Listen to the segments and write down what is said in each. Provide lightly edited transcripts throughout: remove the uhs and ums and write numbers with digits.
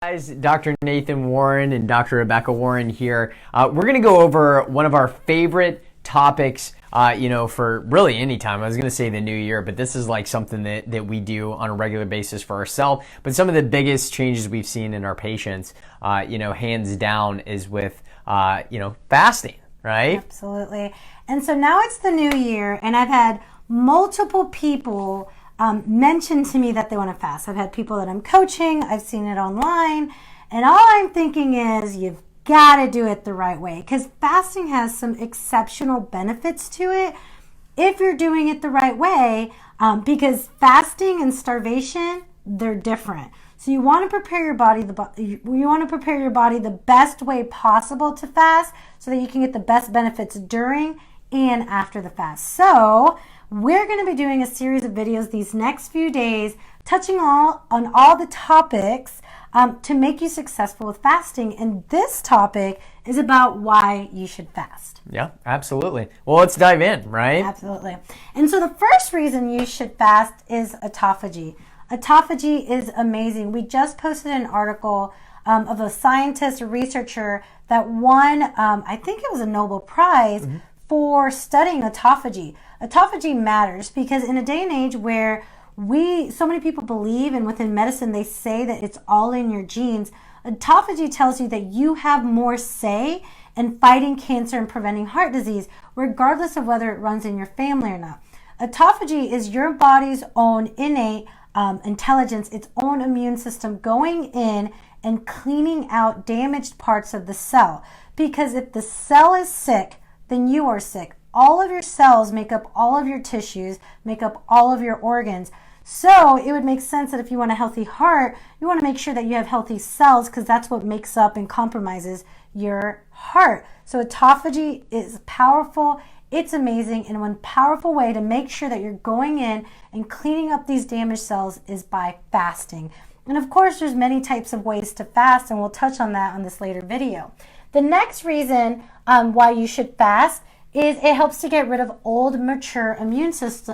Guys, Dr. Nathan Warren and Dr. Rebecca Warren here. We're going to go over one of our favorite topics, for really any time. I was going to say the new year, but this is like something that we do on a regular basis for ourselves. But some of the biggest changes we've seen in our patients, hands down, is with, fasting, right? Absolutely. And so now it's the new year, and I've had multiple people mention to me that they want to fast. I've had people that I'm coaching, I've seen it online, and all I'm thinking is you've got to do it the right way, because fasting has some exceptional benefits to it if you're doing it the right way, because fasting and starvation, they're different. So you want to prepare your body the best way possible to fast so that you can get the best benefits during and after the fast. So we're going to be doing a series of videos these next few days touching on all the topics to make you successful with fasting. And this topic is about why you should fast. Yeah, absolutely. Well, let's dive in, right? Absolutely. And so the first reason you should fast is autophagy. Autophagy is amazing. We just posted an article of a scientist, a researcher that won, I think it was a Nobel Prize for studying autophagy. Autophagy matters because in a day and age where so many people believe, and within medicine they say that it's all in your genes, autophagy tells you that you have more say in fighting cancer and preventing heart disease, regardless of whether it runs in your family or not. Autophagy is your body's own innate intelligence, its own immune system going in and cleaning out damaged parts of the cell. Because if the cell is sick, then you are sick. All of your cells make up all of your tissues, make up all of your organs. So it would make sense that if you want a healthy heart, you want to make sure that you have healthy cells, because that's what makes up and compromises your heart. So autophagy is powerful. It's amazing. And one powerful way to make sure that you're going in and cleaning up these damaged cells is by fasting. And of course, there's many types of ways to fast, and we'll touch on that on this later video. The next reason why you should fast is it helps to get rid of old, mature immune cells.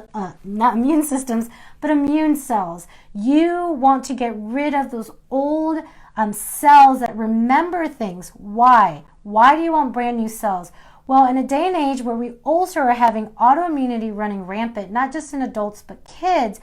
You want to get rid of those old cells that remember things. Why? Why do you want brand new cells? Well, in a day and age where we also are having autoimmunity running rampant, not just in adults but kids,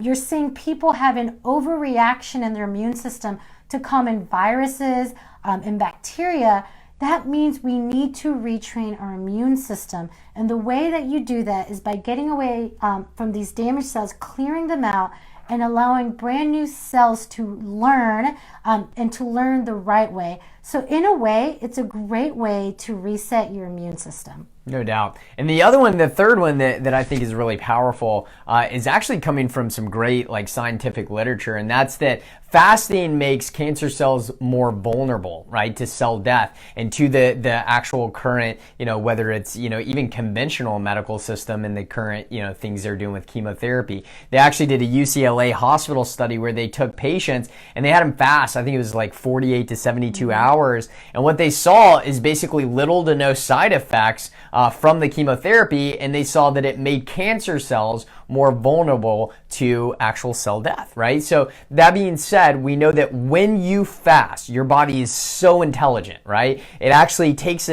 you're seeing people have an overreaction in their immune system to common viruses and bacteria. That means we need to retrain our immune system. And the way that you do that is by getting away from these damaged cells, clearing them out, and allowing brand new cells to learn and to learn the right way. So in a way, it's a great way to reset your immune system. No doubt. And the third one that I think is really powerful is actually coming from some great scientific literature, and that's that fasting makes cancer cells more vulnerable, right, to cell death and to the actual current, whether it's, even conventional medical system and the current, things they're doing with chemotherapy. They actually did a UCLA hospital study where they took patients and they had them fast. I think it was 48 to 72 hours. And what they saw is basically little to no side effects from the chemotherapy, and they saw that it made cancer cells more vulnerable to actual cell death, right? So that being said, we know that when you fast, your body is so intelligent, right? It actually takes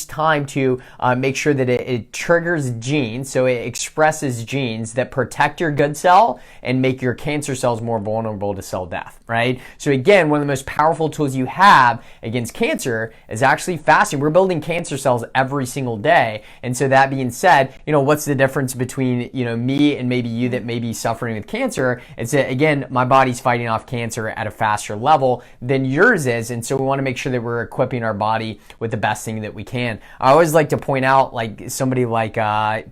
time to make sure that it triggers genes, so it expresses genes that protect your good cell and make your cancer cells more vulnerable to cell death, right? So again, one of the most powerful tools you have against cancer is actually fasting. We're building cancer cells every single day. And so that being said, what's the difference between, me and maybe you that may be suffering with cancer? It's that, again, my body's fighting off cancer at a faster level than yours is. And so we want to make sure that we're equipping our body with the best thing that we can. I always like to point out somebody like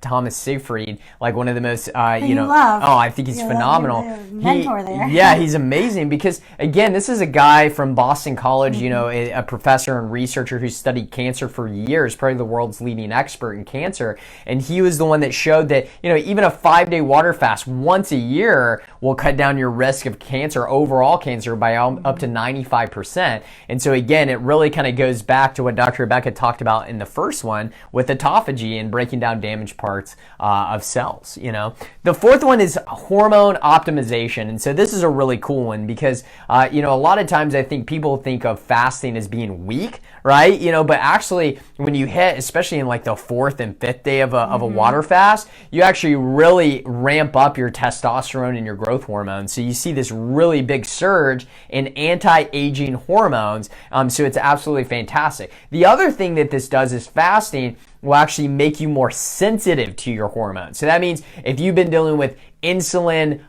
Thomas Seyfried, one of the most, I think he's phenomenal. Mentor there. Yeah, he's amazing because, again, this is a guy from Boston College, a professor and researcher who studied cancer for years, probably the world's leading expert in cancer. And he was the one that showed that, even a 5-day 30-day water fast once a year will cut down your risk of cancer, overall cancer, by up to 95%. And so again, it really kind of goes back to what Dr. Rebecca talked about in the first one with autophagy and breaking down damaged parts of cells. The fourth one is hormone optimization. And so this is a really cool one because, a lot of times I think people think of fasting as being weak, right? But actually when you hit, especially in like the fourth and fifth day of a water fast, you actually really ramp up your testosterone and your growth hormones. So you see this really big surge in anti-aging hormones. So it's absolutely fantastic. The other thing that this does is fasting will actually make you more sensitive to your hormones. So that means if you've been dealing with insulin,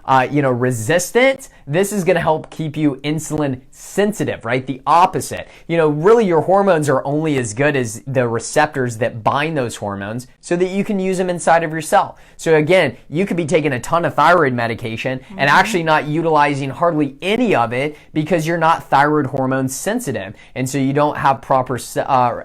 resistant, this is going to help keep you insulin sensitive, right? The opposite. Really your hormones are only as good as the receptors that bind those hormones so that you can use them inside of your cell. So again, you could be taking a ton of thyroid medication and actually not utilizing hardly any of it because you're not thyroid hormone sensitive. And so you don't have proper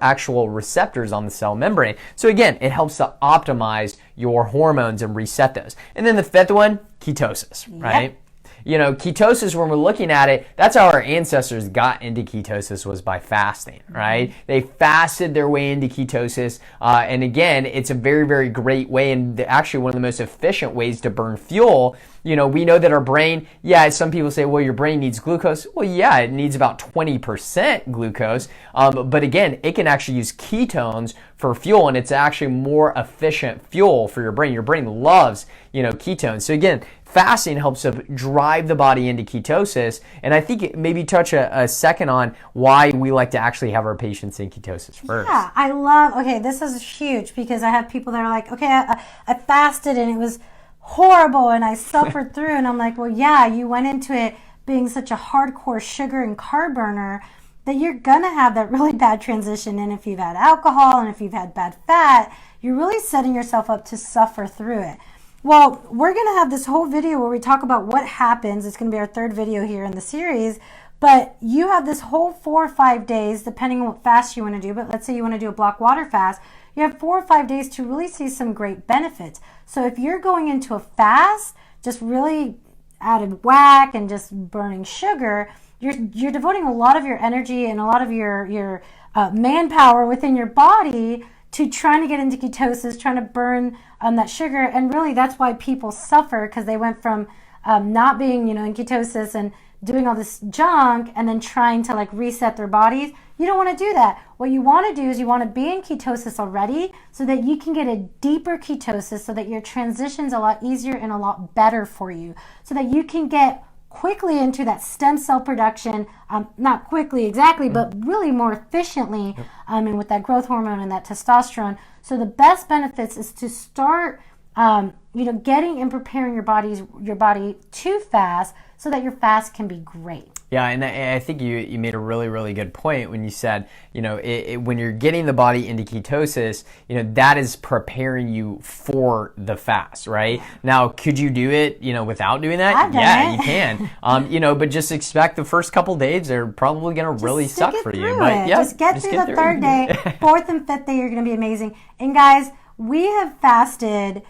actual receptors on the cell membrane. So again, it helps to optimize your hormones and reset those. And then the fifth one, ketosis, right? Ketosis, when we're looking at it, that's how our ancestors got into ketosis, was by fasting, right? They fasted their way into ketosis. And again, it's a very, very great way and actually one of the most efficient ways to burn fuel. We know that our brain, some people say, well, your brain needs glucose. Well, yeah, it needs about 20% glucose. But again, it can actually use ketones for fuel, and it's actually more efficient fuel for your brain. Your brain loves, ketones. So again, fasting helps to drive the body into ketosis. And I think maybe touch a second on why we like to actually have our patients in ketosis first. Yeah, this is huge because I have people that are like, okay, I fasted and it was horrible and I suffered through. And I'm like, well, yeah, you went into it being such a hardcore sugar and carb burner that you're going to have that really bad transition. And if you've had alcohol and if you've had bad fat, you're really setting yourself up to suffer through it. Well, we're going to have this whole video where we talk about what happens. It's going to be our third video here in the series. But you have this whole 4 or 5 days, depending on what fast you want to do. But let's say you want to do a block water fast. You have 4 or 5 days to really see some great benefits. So if you're going into a fast, just really out of whack and just burning sugar, you're devoting a lot of your energy and a lot of your manpower within your body to trying to get into ketosis, trying to burn that sugar. And really that's why people suffer, because they went from not being in ketosis and doing all this junk and then trying to like reset their bodies. You don't want to do that. What you want to do is you want to be in ketosis already so that you can get a deeper ketosis so that your transition's a lot easier and a lot better for you, so that you can get quickly into that stem cell production, not quickly exactly, but really more efficiently, and with that growth hormone and that testosterone. So the best benefits is to start getting and preparing your body to fast so that your fast can be great. Yeah, and I think you made a really, really good point when you said, when you're getting the body into ketosis, that is preparing you for the fast, right? Now, could you do it, without doing that? I've done Yeah, it. you can. But just expect the first couple days are probably going to really suck for you. But yeah, just get through the third day. Fourth and fifth day, you're going to be amazing. And guys, we have fasted.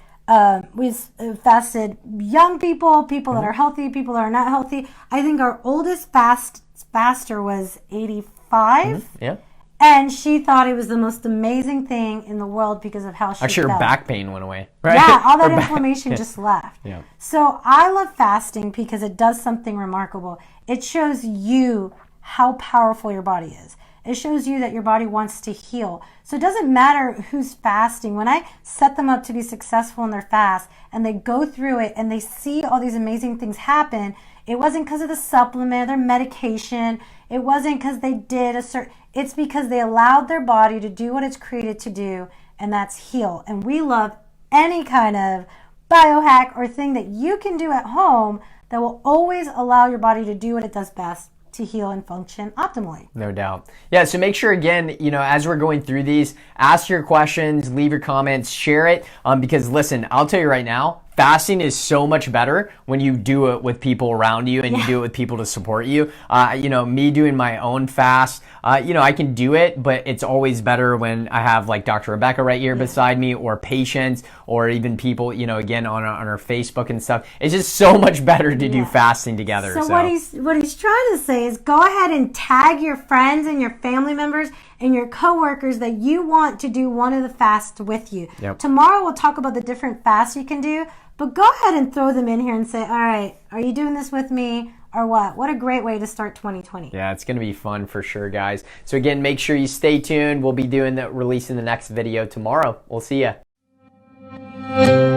We've fasted young people that are healthy, people that are not healthy. I think our oldest faster was 85. Yeah. And she thought it was the most amazing thing in the world because of how she Actually, her felt. back pain went away. Right? Yeah, all that inflammation just left. Yeah. So I love fasting because it does something remarkable. It shows you how powerful your body is. It shows you that your body wants to heal. So it doesn't matter who's fasting. When I set them up to be successful in their fast and they go through it and they see all these amazing things happen, it wasn't because of the supplement or their medication. It wasn't because they did it's because they allowed their body to do what it's created to do, and that's heal. And we love any kind of biohack or thing that you can do at home that will always allow your body to do what it does best, to heal and function optimally. No doubt. Yeah, so make sure, again, as we're going through these, ask your questions, leave your comments, share it, because listen, I'll tell you right now, fasting is so much better when you do it with people around you and you do it with people to support you. Me doing my own fast, I can do it, but it's always better when I have like Dr. Rebecca right here beside me, or patients, or even people, again, on our Facebook and stuff. It's just so much better to do fasting together. So what he's trying to say is, go ahead and tag your friends and your family members and your coworkers that you want to do one of the fasts with you. Yep. Tomorrow we'll talk about the different fasts you can do, but go ahead and throw them in here and say, all right, are you doing this with me or what? What a great way to start 2020. Yeah, it's going to be fun for sure, guys. So again, make sure you stay tuned. We'll be releasing the next video tomorrow. We'll see ya.